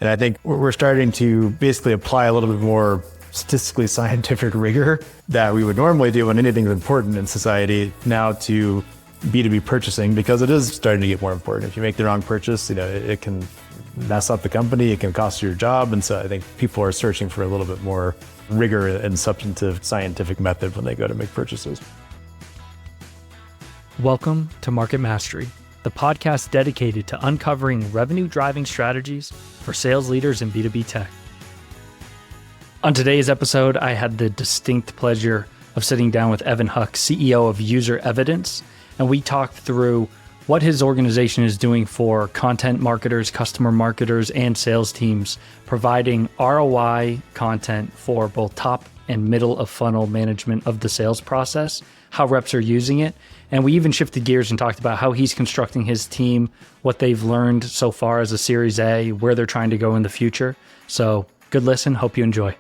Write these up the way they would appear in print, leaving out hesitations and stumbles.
And I think we're starting to basically apply a little bit more statistically scientific rigor that we would normally do when anything's important in society now to B2B purchasing, because it is starting to get more important. If you make the wrong purchase, it can mess up the company, it can cost you your job. And so I think people are searching for a little bit more rigor and substantive scientific method when they go to make purchases. Welcome to Market Mastery, the podcast dedicated to uncovering revenue-driving strategies for sales leaders in B2B tech. On today's episode, I had the distinct pleasure of sitting down with Evan Huck, CEO of UserEvidence, and we talked through what his organization is doing for content marketers, customer marketers, and sales teams, providing ROI content for both top and middle of funnel management of the sales process, how reps are using it. And we even shifted gears and talked about how he's constructing his team, what they've learned so far as a Series A, where they're trying to go in the future. So good listen, hope you enjoy.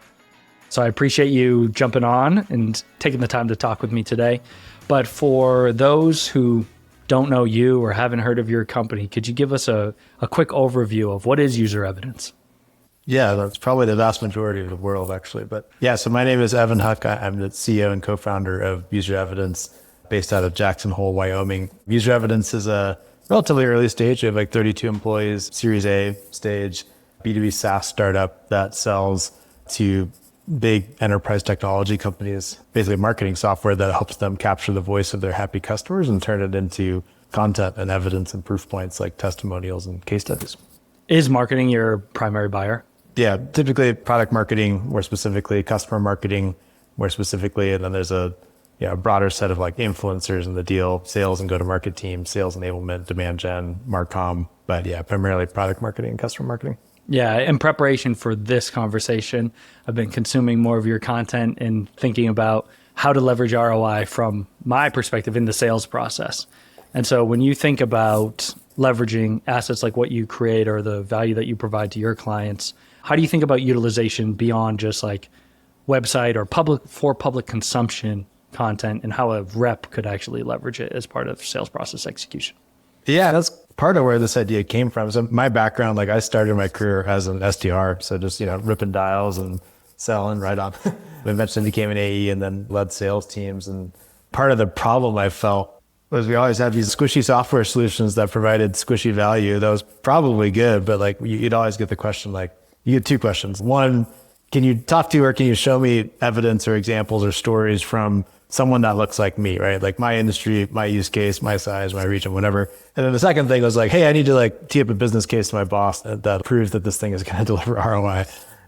So I appreciate you jumping on and taking the time to talk with me today. But for those who don't know you or haven't heard of your company, could you give us a quick overview of what is UserEvidence? Yeah, that's probably the vast majority of the world, actually. But yeah, so my name is Evan Huck. I'm the CEO and co-founder of UserEvidence, based out of Jackson Hole, Wyoming. UserEvidence is a relatively early stage. We have like 32 employees, Series A stage, B2B SaaS startup that sells to big enterprise technology companies, basically marketing software that helps them capture the voice of their happy customers and turn it into content and evidence and proof points like testimonials and case studies. Is marketing your primary buyer? Yeah, typically product marketing, more specifically customer marketing, more specifically, and then there's a broader set of like influencers in the deal, sales and go-to-market team, sales enablement, demand gen, marcom, but yeah, primarily product marketing and customer marketing. Yeah, in preparation for this conversation, I've been consuming more of your content and thinking about how to leverage ROI from my perspective in the sales process. And so when you think about leveraging assets like what you create or the value that you provide to your clients, how do you think about utilization beyond just like website or public consumption content, and how a rep could actually leverage it as part of sales process execution? Yeah, that's part of where this idea came from. So my background, like I started my career as an SDR. So just, ripping dials and selling right on. Eventually became an AE and then led sales teams. And part of the problem I felt was we always had these squishy software solutions that provided squishy value. That was probably good, but like you'd always get the question, like you get two questions. One, can you talk to or can you show me evidence or examples or stories from someone that looks like me, right? Like my industry, my use case, my size, my region, whatever. And then the second thing was like, hey, I need to like tee up a business case to my boss that proves that this thing is going to deliver ROI.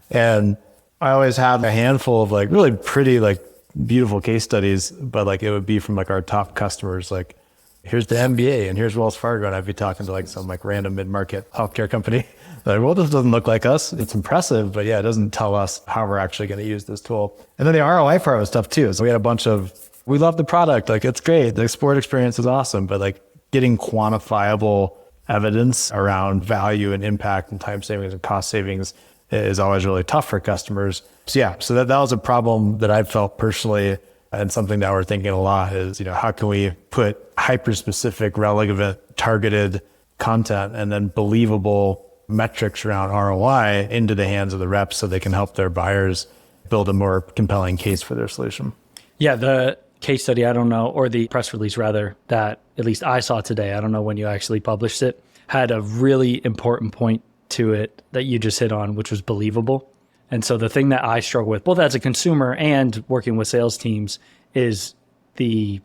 And I always have a handful of like really pretty, like beautiful case studies, but like it would be from like our top customers, like here's the MBA and here's Wells Fargo. And I'd be talking to like some like random mid-market healthcare company. Like, well, this doesn't look like us. It's impressive, but yeah, it doesn't tell us how we're actually going to use this tool. And then the ROI part was tough too. So we had a bunch of, we love the product. Like it's great. The sport experience is awesome, but like getting quantifiable evidence around value and impact and time savings and cost savings is always really tough for customers. So yeah, so that was a problem that I felt personally, and something that we're thinking a lot is, how can we put hyper-specific, relevant, targeted content and then believable metrics around ROI into the hands of the reps so they can help their buyers build a more compelling case for their solution. Yeah, the case study, I don't know, or the press release rather, that at least I saw today, I don't know when you actually published it, had a really important point to it that you just hit on, which was believable. And so the thing that I struggle with, both as a consumer and working with sales teams, is the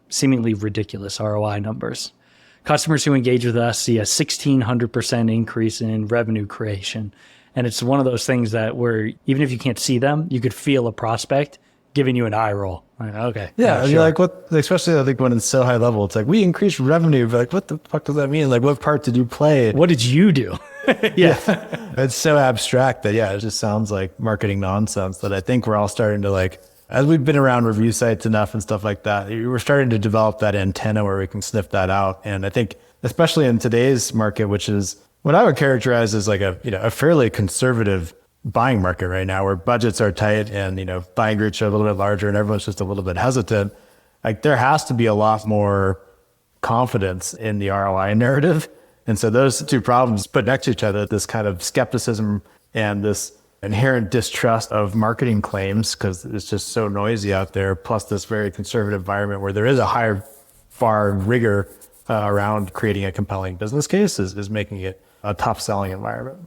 seemingly ridiculous ROI numbers. Customers who engage with us see a 1,600% increase in revenue creation. And it's one of those things that where even if you can't see them, you could feel a prospect giving you an eye roll. Like, okay. Yeah. Sure. You're like, what, especially I think when it's so high level, it's like, we increased revenue, but like, what the fuck does that mean? Like, what part did you play? What did you do? Yeah. It's so abstract that, yeah, it just sounds like marketing nonsense that I think we're all starting to like, as we've been around review sites enough and stuff like that, we're starting to develop that antenna where we can sniff that out. And I think, especially in today's market, which is what I would characterize as like a fairly conservative buying market right now, where budgets are tight and, buying groups are a little bit larger and everyone's just a little bit hesitant. Like there has to be a lot more confidence in the ROI narrative And so those two problems put next to each other, this kind of skepticism and this inherent distrust of marketing claims, because it's just so noisy out there, plus this very conservative environment where there is a higher bar and rigor around creating a compelling business case is making it a top selling environment.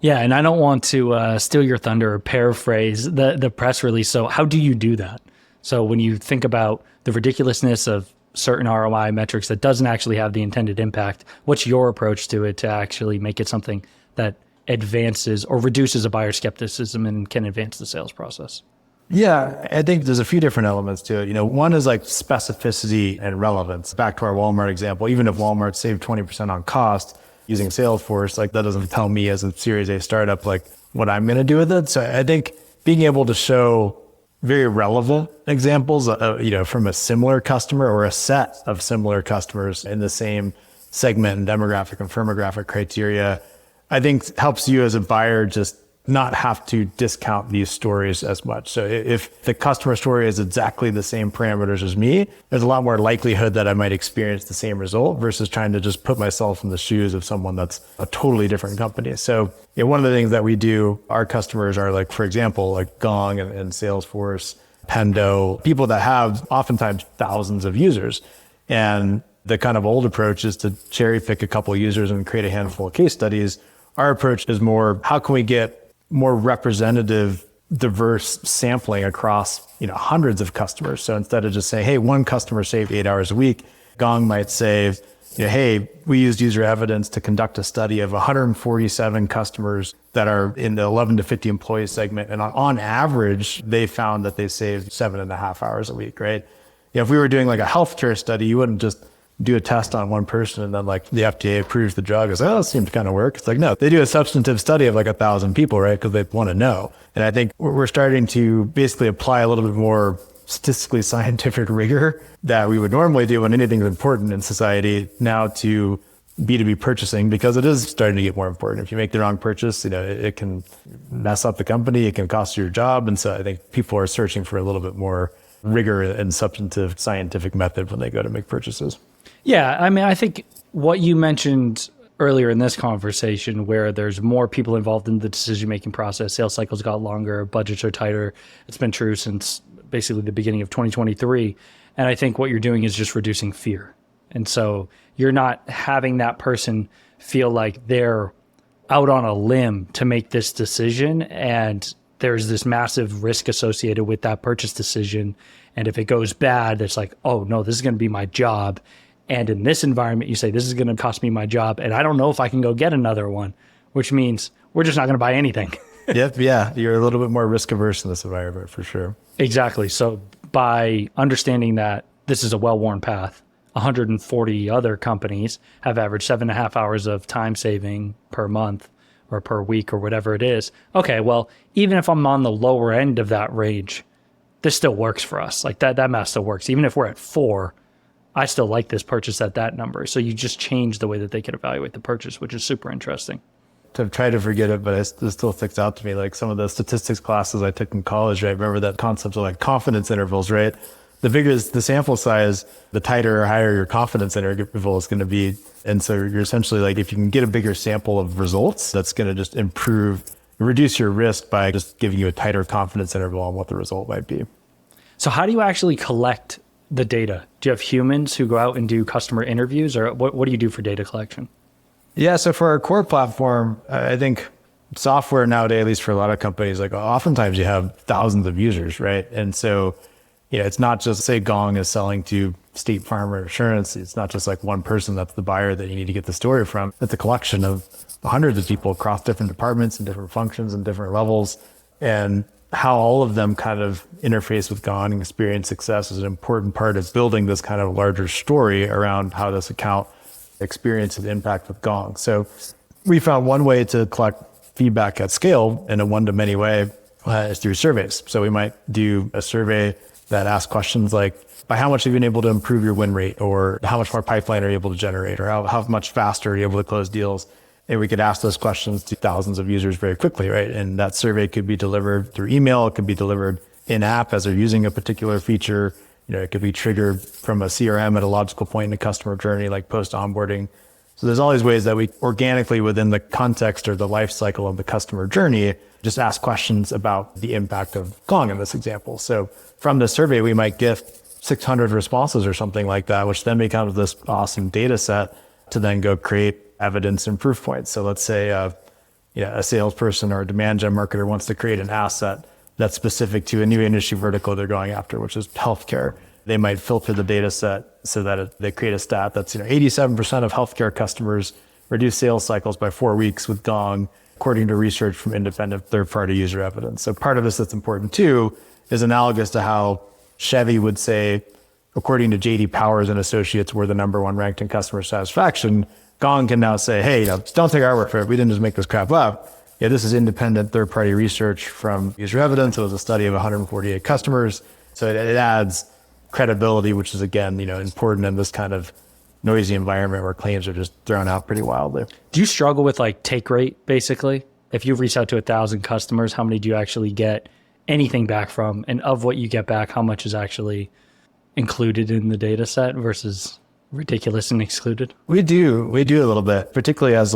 Yeah, and I don't want to steal your thunder or paraphrase the press release. So how do you do that? So when you think about the ridiculousness of certain ROI metrics that doesn't actually have the intended impact, what's your approach to it to actually make it something that advances or reduces a buyer's skepticism and can advance the sales process? Yeah, I think there's a few different elements to it. One is like specificity and relevance. Back to our Walmart example, even if Walmart saved 20% on cost using Salesforce, like that doesn't tell me as a Series A startup, like what I'm going to do with it. So I think being able to show very relevant examples, from a similar customer or a set of similar customers in the same segment and demographic and firmographic criteria, I think helps you as a buyer just not have to discount these stories as much. So if the customer story is exactly the same parameters as me, there's a lot more likelihood that I might experience the same result versus trying to just put myself in the shoes of someone that's a totally different company. So one of the things that we do, our customers are like, for example, like Gong and Salesforce, Pendo, people that have oftentimes thousands of users. And the kind of old approach is to cherry pick a couple of users and create a handful of case studies. Our approach is more, how can we get more representative, diverse sampling across, hundreds of customers. So instead of just saying, hey, one customer saved 8 hours a week, Gong might say, hey, we used UserEvidence to conduct a study of 147 customers that are in the 11 to 50 employee segment. And on average, they found that they saved 7.5 hours a week, right? If we were doing like a healthcare study, you wouldn't just do a test on one person and then like the FDA approves the drug. It's like, it seems to kind of work. It's like, no, they do a substantive study of like 1,000 people, right? Because they want to know. And I think we're starting to basically apply a little bit more statistically scientific rigor that we would normally do when anything's important in society now to B2B purchasing, because it is starting to get more important. If you make the wrong purchase, it can mess up the company, it can cost you your job. And so I think people are searching for a little bit more rigor and substantive scientific method when they go to make purchases. Yeah, I think what you mentioned earlier in this conversation, where there's more people involved in the decision-making process, sales cycles got longer, budgets are tighter. It's been true since basically the beginning of 2023. And I think what you're doing is just reducing fear. And so you're not having that person feel like they're out on a limb to make this decision, and there's this massive risk associated with that purchase decision. And if it goes bad, it's like, oh no, this is going to be my job. And in this environment, you say, this is going to cost me my job, and I don't know if I can go get another one, which means we're just not going to buy anything. Yep. Yeah. You're a little bit more risk averse in this environment for sure. Exactly. So by understanding that this is a well-worn path, 140 other companies have averaged 7.5 hours of time saving per month or per week or whatever it is. Okay, well, even if I'm on the lower end of that range, this still works for us. Like that math still works. Even if we're at 4, I still like this purchase at that number. So you just change the way that they can evaluate the purchase, which is super interesting. I've tried to forget it, but it still sticks out to me. Like some of the statistics classes I took in college, right? I remember that concept of like confidence intervals, right? The bigger the sample size, the tighter or higher your confidence interval is going to be. And so you're essentially like, if you can get a bigger sample of results, that's going to just reduce your risk by just giving you a tighter confidence interval on what the result might be. So how do you actually collect the data? Do you have humans who go out and do customer interviews, or what do you do for data collection? Yeah, so for our core platform, I think software nowadays, at least for a lot of companies, like oftentimes you have thousands of users, right? And so, it's not just say Gong is selling to State Farm or insurance. It's not just like one person that's the buyer that you need to get the story from. It's a collection of hundreds of people across different departments and different functions and different levels. And how all of them kind of interface with Gong and experience success is an important part of building this kind of larger story around how this account experiences impact with Gong. So we found one way to collect feedback at scale in a one-to-many way is through surveys. So we might do a survey that asks questions like, by how much have you been able to improve your win rate, or how much more pipeline are you able to generate, or how much faster are you able to close deals? And we could ask those questions to thousands of users very quickly, right? And that survey could be delivered through email. It could be delivered in-app as they're using a particular feature. It could be triggered from a CRM at a logical point in the customer journey, like post-onboarding. So there's all these ways that we organically, within the context or the life cycle of the customer journey, just ask questions about the impact of Gong in this example. So from the survey, we might get 600 responses or something like that, which then becomes this awesome data set to then go create evidence and proof points. So let's say a salesperson or a demand gen marketer wants to create an asset that's specific to a new industry vertical they're going after, which is healthcare. They might filter the data set so that they create a stat that's 87% of healthcare customers reduce sales cycles by 4 weeks with Gong, according to research from independent third-party user evidence. So part of this that's important too is analogous to how Chevy would say, according to J.D. Powers and Associates, we're the number one ranked in customer satisfaction. Gong can now say, hey, don't take our word for it. We didn't just make this crap up. Yeah, this is independent third-party research from user evidence. It was a study of 148 customers. So it adds credibility, which is, again, important in this kind of noisy environment where claims are just thrown out pretty wildly. Do you struggle with take rate, basically? If you reach out to 1,000 customers, how many do you actually get anything back from? And of what you get back, how much is actually included in the data set versus ridiculous and excluded? We do a little bit, particularly as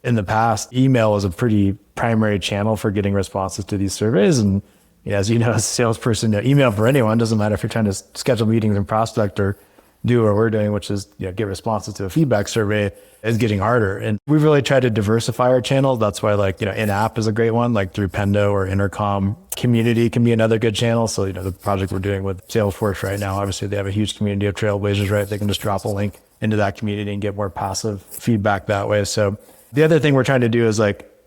in the past, email was a pretty primary channel for getting responses to these surveys. And as you know, as a salesperson, email for anyone, doesn't matter if you're trying to schedule meetings and prospect or do what we're doing, which is get responses to a feedback survey, is getting harder. And we've really tried to diversify our channels. That's why in-app is a great one, through Pendo or Intercom. Community can be another good channel. So, the project we're doing with Salesforce right now, obviously they have a huge community of trailblazers, right? They can just drop a link into that community and get more passive feedback that way. So the other thing we're trying to do is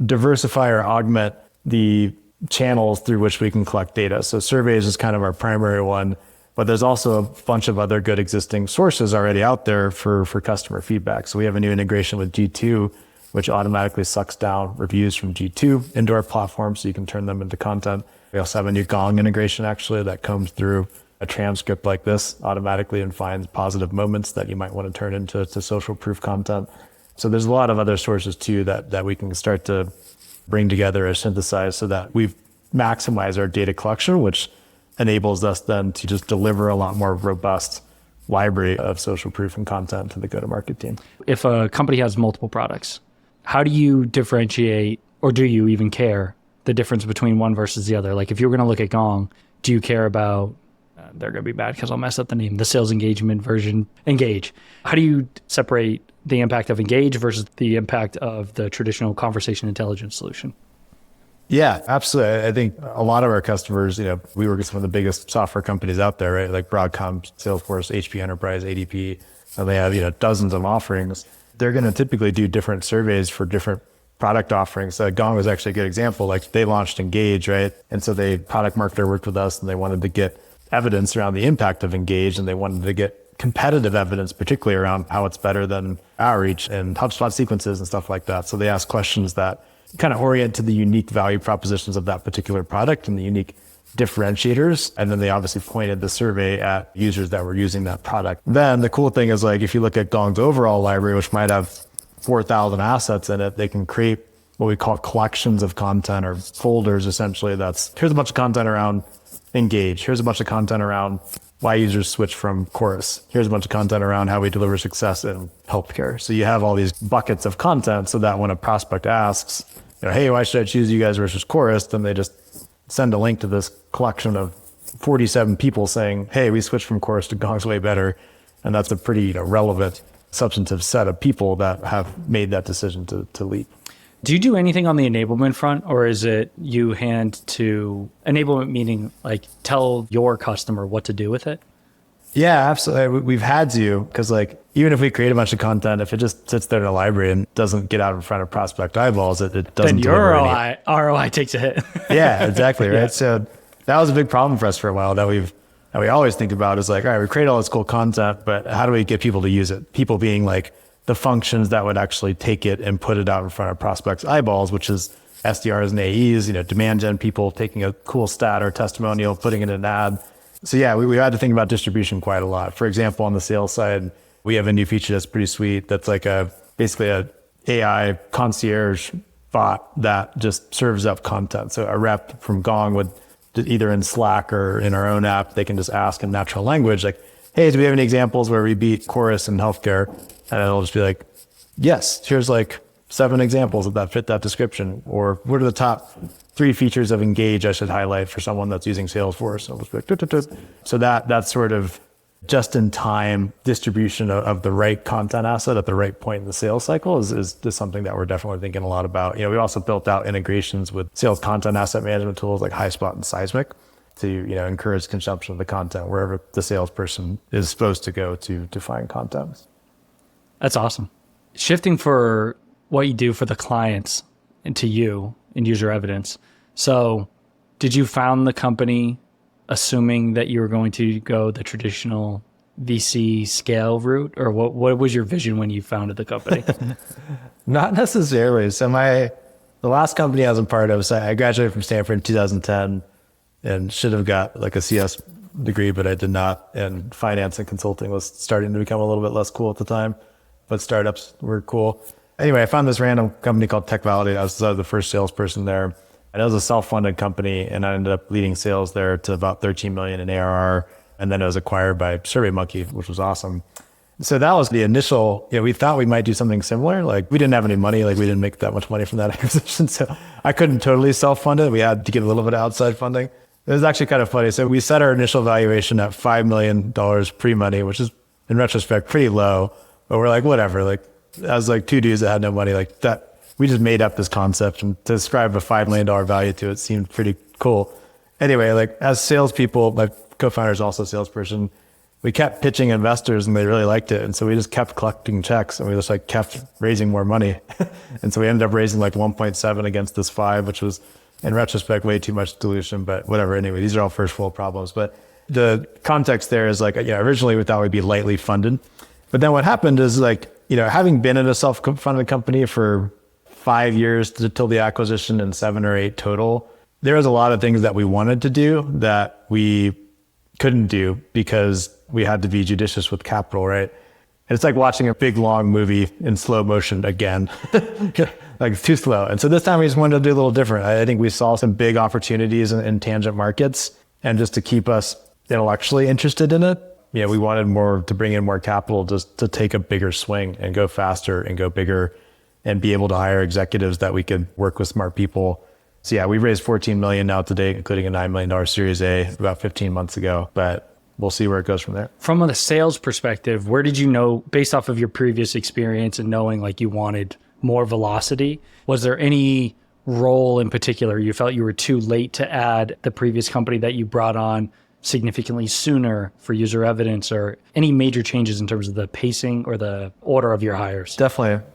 diversify or augment the channels through which we can collect data. So surveys is kind of our primary one, but there's also a bunch of other good existing sources already out there for customer feedback. So we have a new integration with G2, which automatically sucks down reviews from G2 into our platform so you can turn them into content. We also have a new Gong integration actually that comes through a transcript like this automatically and finds positive moments that you might want to turn into social proof content. So there's a lot of other sources too that we can start to bring together or synthesize so that we've maximized our data collection, which enables us then to just deliver a lot more robust library of social proof and content to the go-to-market team. If a company has multiple products, how do you differentiate, or do you even care, the difference between one versus the other? If you were going to look at Gong, do you care about, they're going to be bad because I'll mess up the name, the sales engagement version, Engage. How do you separate the impact of Engage versus the impact of the traditional conversation intelligence solution? Yeah, absolutely. I think a lot of our customers, we work with some of the biggest software companies out there, right? Like Broadcom, Salesforce, HP Enterprise, ADP. And they have, dozens of offerings. They're going to typically do different surveys for different product offerings. Gong was actually a good example. They launched Engage, right? And so product marketer worked with us and they wanted to get evidence around the impact of Engage, and they wanted to get competitive evidence, particularly around how it's better than Outreach and HubSpot sequences and stuff like that. So they asked questions that kind of orient to the unique value propositions of that particular product and the unique differentiators. And then they obviously pointed the survey at users that were using that product. Then the cool thing is if you look at Gong's overall library, which might have 4,000 assets in it, they can create what we call collections of content or folders, essentially. Here's a bunch of content around Engage. Here's a bunch of content around why users switch from Chorus. Here's a bunch of content around how we deliver success in healthcare. So you have all these buckets of content so that when a prospect asks, hey, why should I choose you guys versus Chorus? Then they just send a link to this collection of 47 people saying, hey, we switched from Chorus to Gong's way better. And that's a pretty relevant, substantive set of people that have made that decision to leap. Do you do anything on the enablement front, or is it you hand to enablement, meaning tell your customer what to do with it? Yeah, absolutely. We've had to, because even if we create a bunch of content, if it just sits there in a library and doesn't get out in front of prospect eyeballs, it doesn't. Then your ROI takes a hit. Yeah, exactly. Right. Yeah. So that was a big problem for us for a while that we always think about is all right, we create all this cool content, but how do we get people to use it? People being the functions that would actually take it and put it out in front of prospects' eyeballs, which is SDRs and AEs, demand gen people taking a cool stat or testimonial, putting it in an ad. So yeah, we had to think about distribution quite a lot. For example, on the sales side, we have a new feature that's pretty sweet. That's basically a AI concierge bot that just serves up content. So a rep from Gong would either in Slack or in our own app, they can just ask in natural language, hey, do we have any examples where we beat Chorus in healthcare? And it'll just be yes, here's like 7 examples that fit that description. Or what are the top 3 features of Engage I should highlight for someone that's using Salesforce? And it's like, so that's sort of just-in-time distribution of the right content asset at the right point in the sales cycle is something that we're definitely thinking a lot about. We also built out integrations with sales content asset management tools like HighSpot and Seismic to encourage consumption of the content wherever the salesperson is supposed to go to find content. That's awesome. Shifting for what you do for the clients and to you in UserEvidence. So did you found the company assuming that you were going to go the traditional VC scale route, or what was your vision when you founded the company? Not necessarily. So the last company I was a part of, so I graduated from Stanford in 2010 and should have got like a CS degree, but I did not. And finance and consulting was starting to become a little bit less cool at the time, but startups were cool. Anyway, I found this random company called Tech Validate. I was the first salesperson there. And it was a self-funded company, and I ended up leading sales there to about 13 million in ARR. And then it was acquired by SurveyMonkey, which was awesome. So that was the initial, we thought we might do something similar. Like we didn't have any money, like we didn't make that much money from that acquisition. So I couldn't totally self-fund it. We had to get a little bit of outside funding. It was actually kind of funny. So we set our initial valuation at $5 million pre-money, which is in retrospect pretty low, but we're like, whatever. Like I was like 2 dudes that had no money, like that. We just made up this concept, and to ascribe a $5 million value to it seemed pretty cool. Anyway, like as salespeople, my co-founder is also a salesperson. We kept pitching investors and they really liked it. And so we just kept collecting checks and we just like kept raising more money. And so we ended up raising like 1.7 against this 5, which was in retrospect way too much dilution, but whatever. Anyway, these are all first world problems. But the context there is like, originally we thought we'd be lightly funded. But then what happened is like, having been in a self-funded company for 5 years till the acquisition and 7 or 8 total, there was a lot of things that we wanted to do that we couldn't do because we had to be judicious with capital, right? And it's like watching a big, long movie in slow motion again, like too slow. And so this time we just wanted to do a little different. I think we saw some big opportunities in tangent markets, and just to keep us intellectually interested in it, we wanted to bring in more capital just to take a bigger swing and go faster and go bigger and be able to hire executives that we could work with smart people. So we've raised 14 million now to date, including a $9 million Series A about 15 months ago, but we'll see where it goes from there. From a sales perspective, where did you know, based off of your previous experience and knowing like you wanted more velocity, was there any role in particular you felt you were too late to add the previous company that you brought on significantly sooner for UserEvidence, or any major changes in terms of the pacing or the order of your hires? Definitely.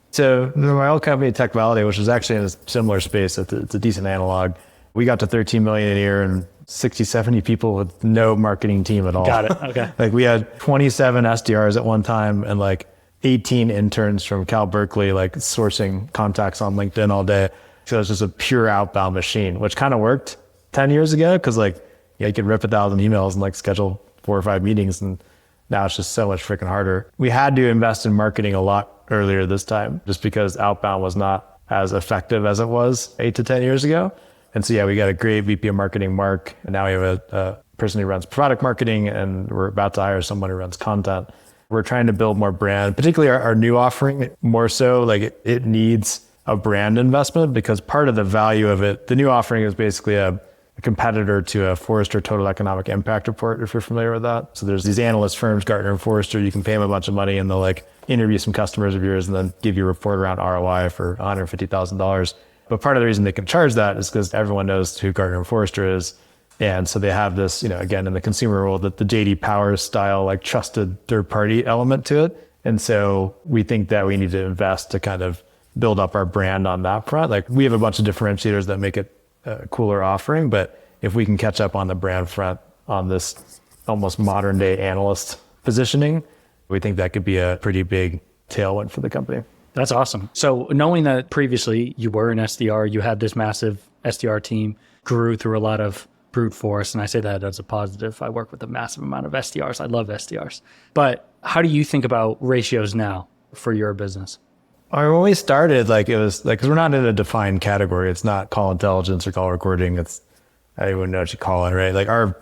So my old company, Tech Validate, which was actually in a similar space, it's a decent analog. We got to 13 million a year and 60, 70 people with no marketing team at all. Got it. Okay. Like we had 27 SDRs at one time and like 18 interns from Cal Berkeley, like sourcing contacts on LinkedIn all day. So it was just a pure outbound machine, which kind of worked 10 years ago because like you could rip 1,000 emails and like schedule 4 or 5 meetings, and now it's just so much freaking harder. We had to invest in marketing a lot earlier this time just because outbound was not as effective as it was 8 to 10 years ago. And so we got a great VP of marketing, Mark, and now we have a person who runs product marketing, and we're about to hire someone who runs content. We're trying to build more brand, particularly our new offering, more so like it needs a brand investment, because part of the value of it, the new offering is basically a competitor to a Forrester Total Economic Impact report, if you're familiar with that. So there's these analyst firms, Gartner and Forrester, you can pay them a bunch of money and they'll like interview some customers of yours and then give you a report around ROI for $150,000. But part of the reason they can charge that is because everyone knows who Gartner and Forrester is. And so they have this, again, in the consumer world, that the JD Power style, like trusted third party element to it. And so we think that we need to invest to kind of build up our brand on that front. Like we have a bunch of differentiators that make it a cooler offering, but if we can catch up on the brand front on this almost modern day analyst positioning, we think that could be a pretty big tailwind for the company. That's awesome. So knowing that previously you were an SDR, you had this massive SDR team, grew through a lot of brute force, and I say that as a positive. I work with a massive amount of SDRs. I love SDRs. But how do you think about ratios now for your business? When we started, like it was like, because we're not in a defined category. It's not call intelligence or call recording. It's, I don't even know what you call it, right? Like our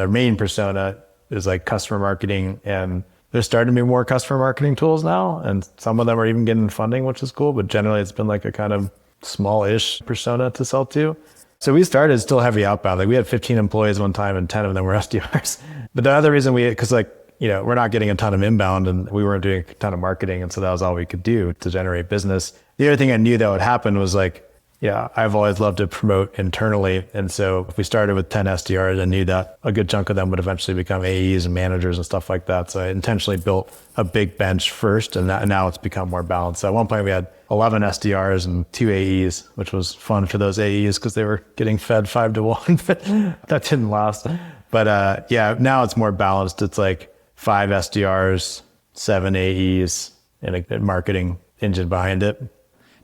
main persona is like customer marketing and There's starting to be more customer marketing tools now, and some of them are even getting funding, which is cool. But generally, it's been like a kind of small-ish persona to sell to. So we started still heavy outbound. Like we had 15 employees one time, and 10 of them were SDRs. But the other reason because we're not getting a ton of inbound, and we weren't doing a ton of marketing, and so that was all we could do to generate business. The other thing I knew that would happen was I've always loved to promote internally. And so if we started with 10 SDRs, I knew that a good chunk of them would eventually become AEs and managers and stuff like that. So I intentionally built a big bench first, and now it's become more balanced. So at one point we had 11 SDRs and 2 AEs, which was fun for those AEs because they were getting fed 5 to 1, but that didn't last. But now it's more balanced. It's like 5 SDRs, 7 AEs, and a marketing engine behind it.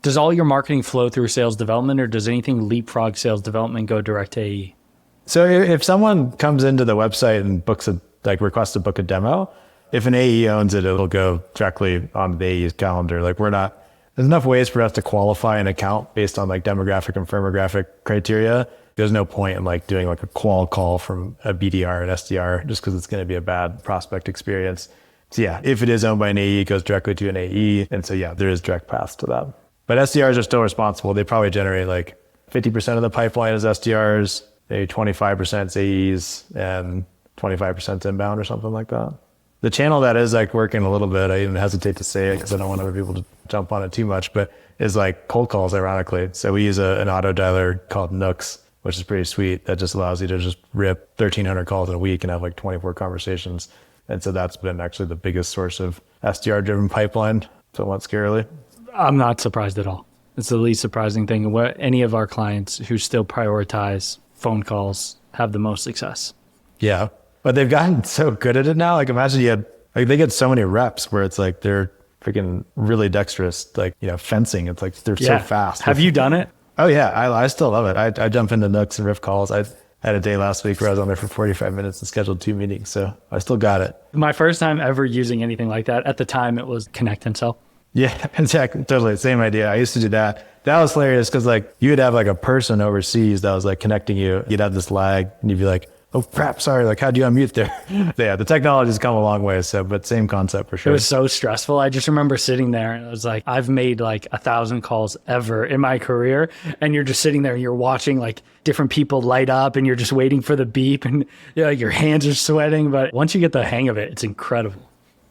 Does all your marketing flow through sales development, or does anything leapfrog sales development, go direct to AE? So if someone comes into the website and requests to book a demo, if an AE owns it, it'll go directly on the AE's calendar. There's enough ways for us to qualify an account based on demographic and firmographic criteria. There's no point in doing a qual call from a BDR and SDR just because it's going to be a bad prospect experience. So yeah, if it is owned by an AE, it goes directly to an AE. And so yeah, there is direct paths to that. But SDRs are still responsible. They probably generate 50% of the pipeline as SDRs, maybe 25% is AEs, and 25% is inbound or something like that. The channel that is working a little bit, I even hesitate to say it because I don't want other people to jump on it too much, but is cold calls, ironically. So we use an auto dialer called Nooks, which is pretty sweet. That just allows you to just rip 1,300 calls in a week and have 24 conversations. And so that's been actually the biggest source of SDR-driven pipeline, somewhat scarily. I'm not surprised at all. It's the least surprising thing. Any of our clients who still prioritize phone calls have the most success. Yeah, but they've gotten so good at it now. Imagine they get so many reps where it's they're freaking really dexterous, fencing. It's they're so fast. Have you done it? Oh yeah, I still love it. I jump into Nooks and riff calls. I had a day last week where I was on there for 45 minutes and scheduled 2 meetings. So I still got it. My first time ever using anything like that, at the time it was Connect and Sell. Yeah, exactly. Totally. Same idea. I used to do that. That was hilarious because you would have a person overseas that was connecting you. You'd have this lag and you'd be like, oh crap, sorry. How'd you unmute there? Yeah, the technology's come a long way. So, but same concept for sure. It was so stressful. I just remember sitting there and it was I've made 1,000 calls ever in my career. And you're just sitting there and you're watching different people light up and you're just waiting for the beep and your hands are sweating. But once you get the hang of it, it's incredible.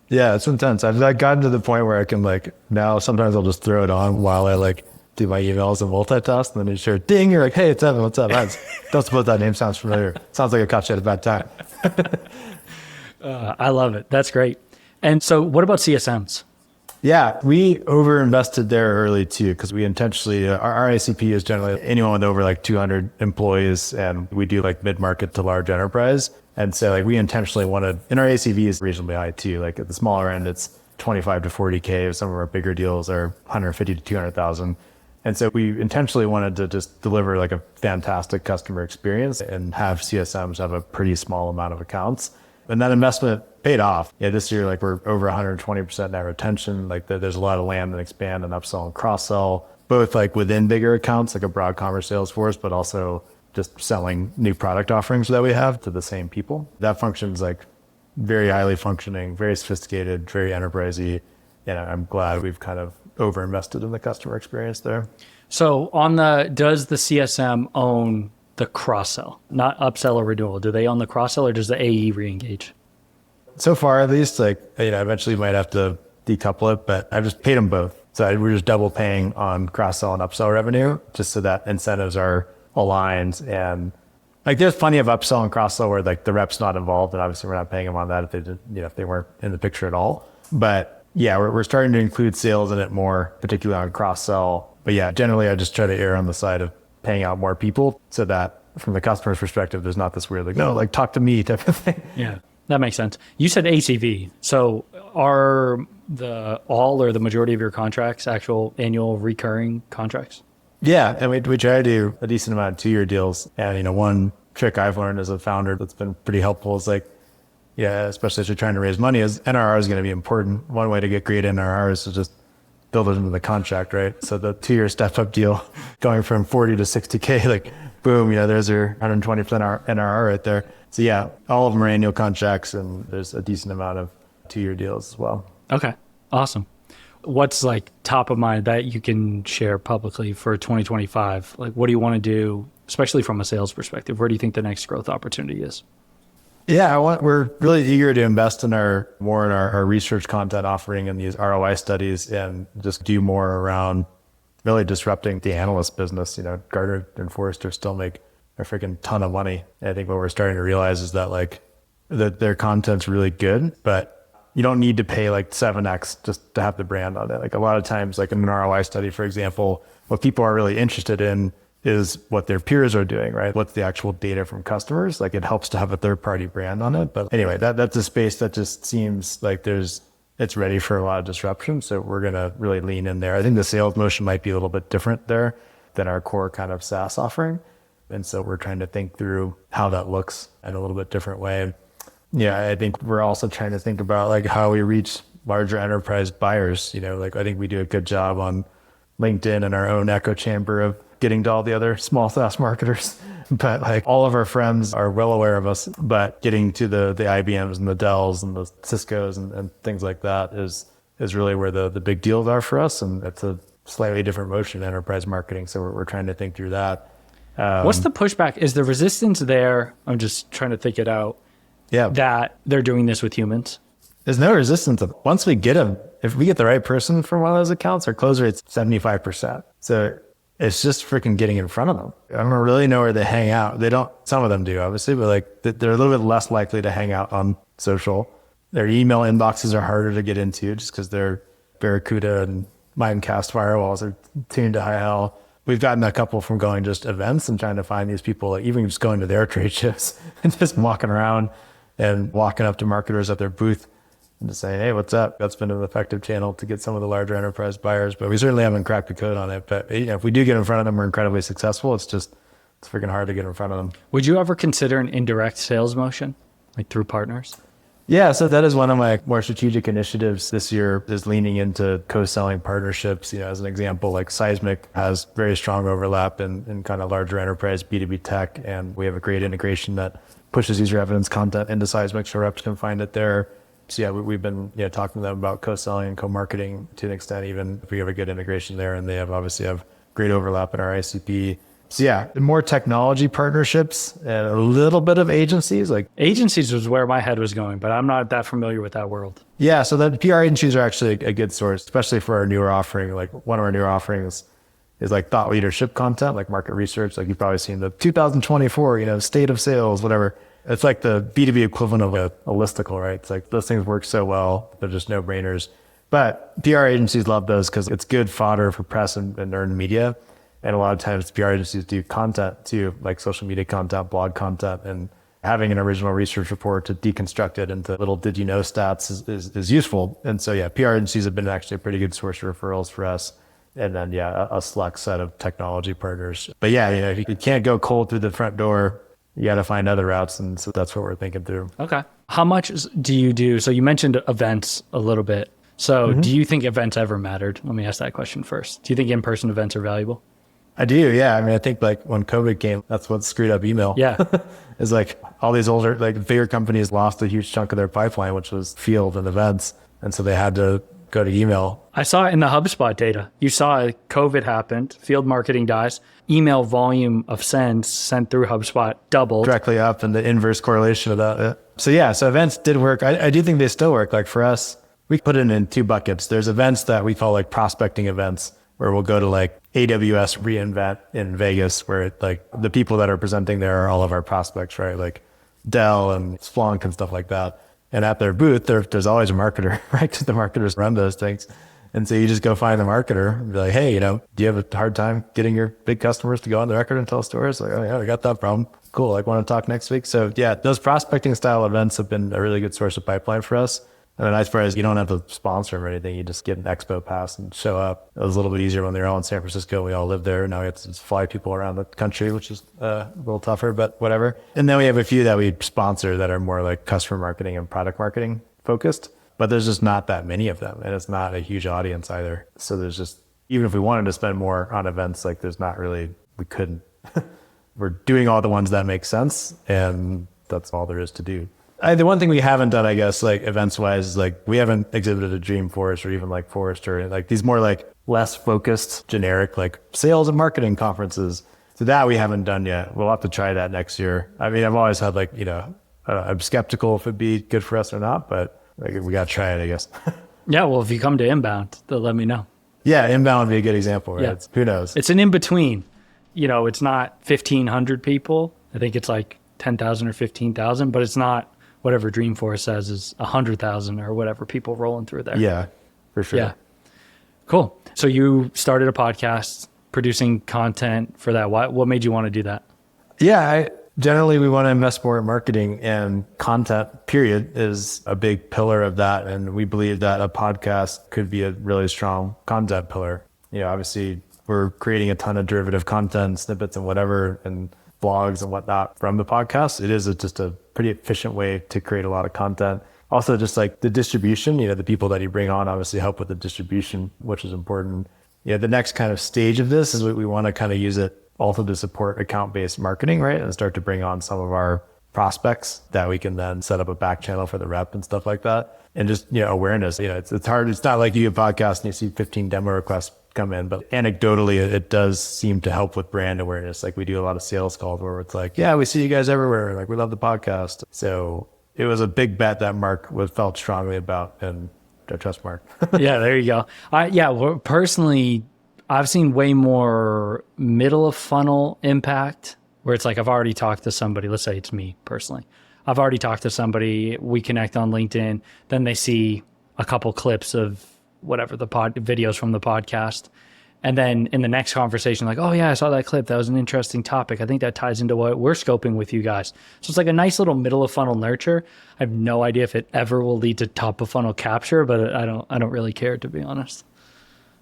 Yeah, it's intense. I've gotten to the point where I can now sometimes I'll just throw it on while I do my emails and multitask, and then you hear ding, you're hey, it's Evan, what's up? Don't suppose that name sounds familiar. Sounds like I caught you at a bad time. I love it. That's great. And so what about CSMs? Yeah, we over-invested there early too, because we intentionally, our ICP is generally anyone with over 200 employees, and we do mid-market to large enterprise. And so we intentionally wanted, and our ACV is reasonably high too. At the smaller end, it's 25 to 40K. Some of our bigger deals are 150 to 200,000. And so we intentionally wanted to just deliver a fantastic customer experience and have CSMs have a pretty small amount of accounts. And that investment paid off. Yeah, this year, we're over 120% net retention. There's a lot of land and expand and upsell and cross-sell, both within bigger accounts, a broad commerce sales force, but also just selling new product offerings that we have to the same people. That function's very highly functioning, very sophisticated, very enterprisey. And I'm glad we've kind of over-invested in the customer experience there. So does the CSM own the cross-sell, not upsell or renewal? Do they own the cross-sell or does the AE re-engage? So far, at least, eventually might have to decouple it, but I've just paid them both. So we're just double paying on cross-sell and upsell revenue just so that incentives are aligned. And there's plenty of upsell and cross-sell where the rep's not involved, and obviously we're not paying them on that if they didn't, if they weren't in the picture at all. But yeah, we're starting to include sales in it more, particularly on cross-sell. But yeah, generally I just try to err on the side of paying out more people so that from the customer's perspective, there's not this weird talk to me type of thing. Yeah, that makes sense. You said ACV. So are all or the majority of your contracts actual annual recurring contracts? Yeah, and we try to do a decent amount of 2-year deals. And one trick I've learned as a founder that's been pretty helpful is especially as you're trying to raise money, is NRR is going to be important. One way to get great NRR is to just build it into the contract, right? So the 2-year step-up deal going from 40 to 60K, boom, there's your 120% NRR right there. So yeah, all of them are annual contracts, and there's a decent amount of 2-year deals as well. Okay, awesome. What's like top of mind that you can share publicly for 2025? Like, what do you want to do, especially from a sales perspective? Where do you think the next growth opportunity is? Yeah, we're really eager to invest in our research content offering and these ROI studies, and just do more around really disrupting the analyst business. Gartner and Forrester still make a freaking ton of money. And I think what we're starting to realize is that their content's really good, but you don't need to pay 7x just to have the brand on it. Like a lot of times, like in an ROI study, for example, what people are really interested in is what their peers are doing, right? What's the actual data from customers? Like it helps to have a third party brand on it. But anyway, that's a space that just seems like it's ready for a lot of disruption. So we're going to really lean in there. I think the sales motion might be a little bit different there than our core kind of SaaS offering. And so we're trying to think through how that looks in a little bit different way. Yeah, I think we're also trying to think about how we reach larger enterprise buyers. I think we do a good job on LinkedIn and our own echo chamber of getting to all the other small SaaS marketers. But all of our friends are well aware of us, but getting to the IBMs and the Dells and the Ciscos and things like that is really where the big deals are for us. And it's a slightly different motion in enterprise marketing. So we're trying to think through that. What's the pushback? Is the resistance there? I'm just trying to think it out. Yeah, that they're doing this with humans. There's no resistance. Once we get them, if we get the right person from one of those accounts, our close rate's 75%. So it's just freaking getting in front of them. I don't really know where they hang out. They don't, some of them do obviously, but they're a little bit less likely to hang out on social. Their email inboxes are harder to get into just because their Barracuda and Mimecast firewalls are tuned to high hell. We've gotten a couple from going just events and trying to find these people, even just going to their trade shows and just walking around and walking up to marketers at their booth and just saying, hey, what's up? That's been an effective channel to get some of the larger enterprise buyers, but we certainly haven't cracked the code on it. But if we do get in front of them, we're incredibly successful. It's freaking hard to get in front of them. Would you ever consider an indirect sales motion, through partners? Yeah, so that is one of my more strategic initiatives this year, is leaning into co-selling partnerships. As an example, Seismic has very strong overlap in kind of larger enterprise B2B tech, and we have a great integration that pushes user evidence content into Seismic so reps can find it there. So yeah, we've been talking to them about co-selling and co-marketing to an extent, even if we have a good integration there, and they obviously have great overlap in our ICP. So yeah, more technology partnerships and a little bit of agencies. Agencies was where my head was going, but I'm not that familiar with that world. Yeah, so the PR agencies are actually a good source, especially for our newer offering. One of our newer offerings is thought leadership content, like market research. You've probably seen the 2024, state of sales, whatever. It's like the B2B equivalent of a listicle, right? It's those things work so well, they're just no-brainers. But PR agencies love those because it's good fodder for press and earned media. And a lot of times PR agencies do content too, like social media content, blog content, and having an original research report to deconstruct it into little did you know stats is useful. And so yeah, PR agencies have been actually a pretty good source of referrals for us. And then yeah, a select set of technology partners. But yeah, if you can't go cold through the front door, you got to find other routes. And so that's what we're thinking through. Okay. How much do you do? So you mentioned events a little bit. So do you think events ever mattered? Let me ask that question first. Do you think in-person events are valuable? I do, yeah. I think when COVID came, that's what screwed up email. Yeah. It's all these older, bigger companies lost a huge chunk of their pipeline, which was field and events. And so they had to go to email. I saw it in the HubSpot data. You saw COVID happened, field marketing dies, email volume of sends sent through HubSpot doubled. Directly up, and the inverse correlation of that. Yeah. So events did work. I do think they still work. For us, we put it in 2 buckets. There's events that we call prospecting events, where we'll go to AWS reInvent in Vegas, where the people that are presenting there are all of our prospects, right? Dell and Splunk and stuff like that. And at their booth, there's always a marketer, right? Because the marketers run those things. And so you just go find the marketer and be like, hey, do you have a hard time getting your big customers to go on the record and tell stories? Oh yeah, I got that problem. Cool. Want to talk next week? So yeah, those prospecting style events have been a really good source of pipeline for us. And the nice part is you don't have to sponsor them or anything. You just get an expo pass and show up. It was a little bit easier when they were all in San Francisco. We all lived there. Now we have to just fly people around the country, which is a little tougher, but whatever. And then we have a few that we sponsor that are more customer marketing and product marketing focused, but there's just not that many of them. And it's not a huge audience either. So there's just, even if we wanted to spend more on events, there's not really, we couldn't. We're doing all the ones that make sense, and that's all there is to do. The one thing we haven't done, I guess, like events wise, is like we haven't exhibited a Dreamforce or even like Forrester, and like these more like less focused, generic like sales and marketing conferences. So that we haven't done yet. We'll have to try that next year. I mean, I've always had like, I'm skeptical if it'd be good for us or not, but like, we got to try it, I guess. Yeah. Well, if you come to Inbound, they'll let me know. Yeah. Inbound would be a good example, right? Yeah. Who knows? It's an in-between. It's not 1,500 people. I think it's like 10,000 or 15,000, but it's not whatever Dreamforce says is 100,000 or whatever people rolling through there. Yeah, for sure. Yeah. Cool. So you started a podcast, producing content for that. What made you want to do that? Yeah, generally we want to invest more in marketing, and content, period, is a big pillar of that. And we believe that a podcast could be a really strong content pillar. Obviously we're creating a ton of derivative content, snippets and whatever, and blogs and whatnot from the podcast. It is just a pretty efficient way to create a lot of content. Also, just like the distribution, the people that you bring on obviously help with the distribution, which is important. The next kind of stage of this is we want to kind of use it also to support account-based marketing, right? And start to bring on some of our prospects that we can then set up a back channel for the rep and stuff like that. And just, awareness, it's hard. It's not like you have a podcast and you see 15 demo requests come in, but anecdotally, it does seem to help with brand awareness. Like we do a lot of sales calls where it's like, yeah, we see you guys everywhere. Like we love the podcast. So it was a big bet that Mark felt strongly about, and I trust Mark. Yeah, there you go. Well, personally, I've seen way more middle of funnel impact where it's like, I've already talked to somebody. Let's say it's me personally. I've already talked to somebody. We connect on LinkedIn. Then they see a couple clips of whatever the videos from the podcast. And then in the next conversation, like, oh yeah, I saw that clip. That was an interesting topic. I think that ties into what we're scoping with you guys. So it's like a nice little middle of funnel nurture. I have no idea if it ever will lead to top of funnel capture, but I don't really care, to be honest.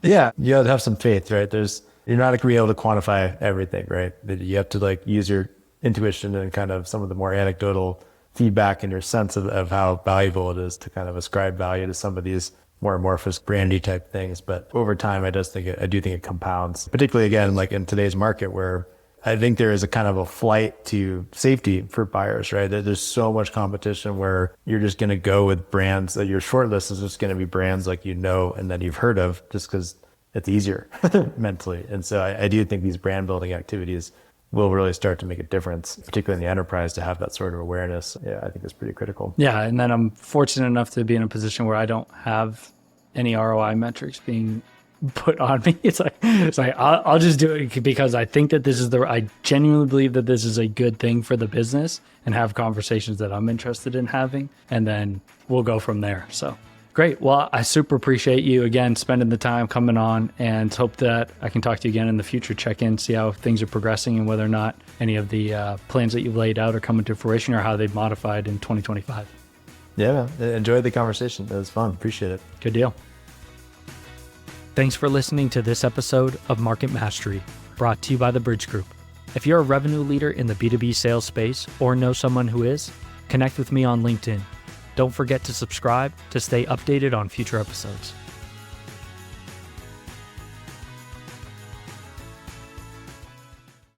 Yeah. You have to have some faith, right? You're not going to be able to quantify everything, right? You have to like use your intuition and kind of some of the more anecdotal feedback and your sense of how valuable it is to kind of ascribe value to some of these more amorphous brandy type things. But over time, I do think it compounds, particularly again, like in today's market where I think there is a kind of a flight to safety for buyers, right? There's so much competition where you're just going to go with brands that your shortlist is just going to be brands like, and that you've heard of just because it's easier mentally. And so I do think these brand building activities will really start to make a difference, particularly in the enterprise, to have that sort of awareness. Yeah, I think it's pretty critical. Yeah. And then I'm fortunate enough to be in a position where I don't have any ROI metrics being put on me. It's like I'll just do it because I think that I genuinely believe that this is a good thing for the business, and have conversations that I'm interested in having, and then we'll go from there. So great. Well, I super appreciate you again spending the time coming on, and hope that I can talk to you again in the future, check in, see how things are progressing, and whether or not any of the plans that you've laid out are coming to fruition, or how they've modified in 2025. Yeah, enjoyed the conversation. It was fun. Appreciate it. Good deal. Thanks for listening to this episode of Market Mastery, brought to you by the Bridge Group. If you're a revenue leader in the B2B sales space or know someone who is, connect with me on LinkedIn. Don't forget to subscribe to stay updated on future episodes.